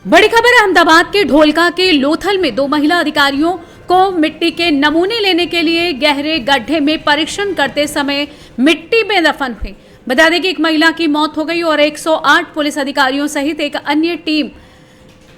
बड़ी खबर अहमदाबाद के ढोलका के लोथल में 2 महिला अधिकारियों को मिट्टी के नमूने लेने के लिए गहरे गड्ढे में परीक्षण करते समय मिट्टी में दफन हुई। बता दें कि एक महिला की मौत हो गई और 108 पुलिस अधिकारियों सहित एक अन्य टीम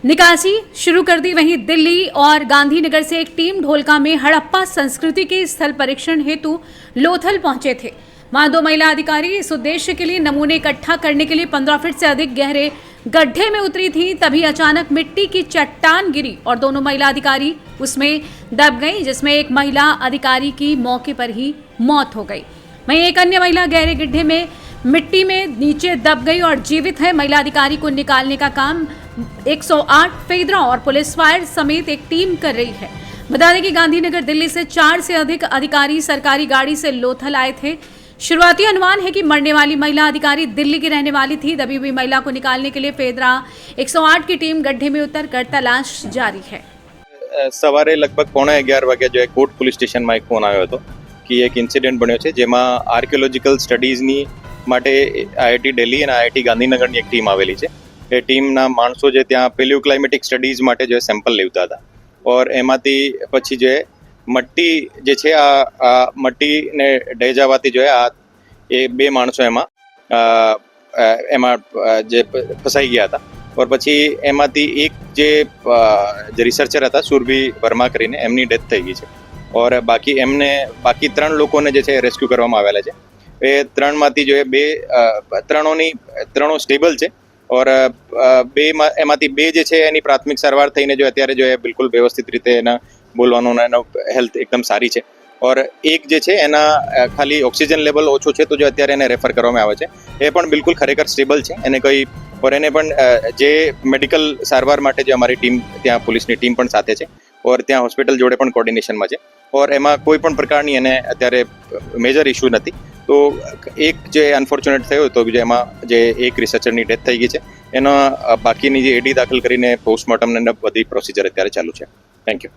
निकासी शुरू कर दी। वहीं दिल्ली और गांधीनगर से एक टीम ढोलका में हड़प्पा संस्कृति के स्थल परीक्षण हेतु लोथल पहुंचे थे। वहां 2 महिला अधिकारी इस उद्देश्य के लिए नमूने इकट्ठा करने के लिए 15 फीट से अधिक गहरे गड्ढे में उतरी थी। तभी अचानक मिट्टी की चट्टान गिरी और दोनों महिला अधिकारी उसमें दब गई, जिसमें एक महिला अधिकारी की मौके पर ही मौत हो गई। वहीं एक अन्य महिला गहरे गड्ढे में मिट्टी में नीचे दब गई और जीवित है। महिला अधिकारी को निकालने का काम 108 फेदरा और पुलिस फायर समेत एक टीम कर रही है। बता दें कि गांधीनगर दिल्ली से 4 से अधिक अधिकारी सरकारी गाड़ी से लोथल आए थे। शुरुआती अनुमान है कि मरने वाली महिला अधिकारी दिल्ली की रहने वाली थी। दबी हुई महिला को निकालने के लिए फेदरा 108 की टीम गड्ढे में उतरकर तलाश जारी है। સવારે લગભગ 11:15 વાગે જો કોટ પોલીસ સ્ટેશનમાં એક ફોન આવ્યો હતો કે એક ઇન્સિડન્ટ બન્યો છે જેમાં આર્કિયોલોજીકલ સ્ટડીઝની માટે આઈઆઈટી દિલ્હી અને આઈઆઈટી ગાંધીનગરની એક ટીમ આવેલી છે। એ ટીમના માણસો જે ત્યાં પેલિયોક્લાઇમેટિક સ્ટડીઝ માટે જો સેમ્પલ લેતા હતા और એમાંથી પછી જે મટ્ટી જે છે આ મટ્ટીને ઢહી જવાથી જો આ એ 2 માણસો એમાં જે ફસાઈ ગયા હતા और પછી એમાંથી એક જે રિસર્ચર હતા સુરભી વર્મા કરીને એમની ડેથ થઈ ગઈ છે और બાકી 3 લોકોને જે છે રેસ્ક્યુ કરવામાં આવેલા છે। એ 3માંથી જો ત્રણો સ્ટેબલ છે और એમાંથી 2 જે છે એની પ્રાથમિક સારવાર થઈને જો અત્યારે જો બિલકુલ વ્યવસ્થિત રીતે એના બોલવાનું એનો હેલ્થ એકદમ સારી છે और એક જે છે એના ખાલી ઓક્સિજન લેવલ ઓછો છે તો જો અત્યારે એને રેફર કરવામાં આવે છે। એ પણ બિલકુલ ખરેખર સ્ટેબલ છે। એને કોઈ और એને પણ જે મેડિકલ સારવાર માટે જે અમારી ટીમ ત્યાં પોલીસની ટીમ પણ સાથે છે और ત્યાં હોસ્પિટલ જોડે પણ કોર્ડિનેશનમાં છે और એમાં કોઈ પણ પ્રકારની એને અત્યારે મેજર ઇશ્યુ નથી। તો એક જે અનફોર્ચ્યુનેટ થયો તો એમાં જે એક રિસર્ચરની ડેથ થઈ ગઈ છે એનો બાકીની જે એડી દાખલ કરીને પોસ્ટમોર્ટમ ને બધી પ્રોસિજર અત્યારે ચાલુ છે। Thank you.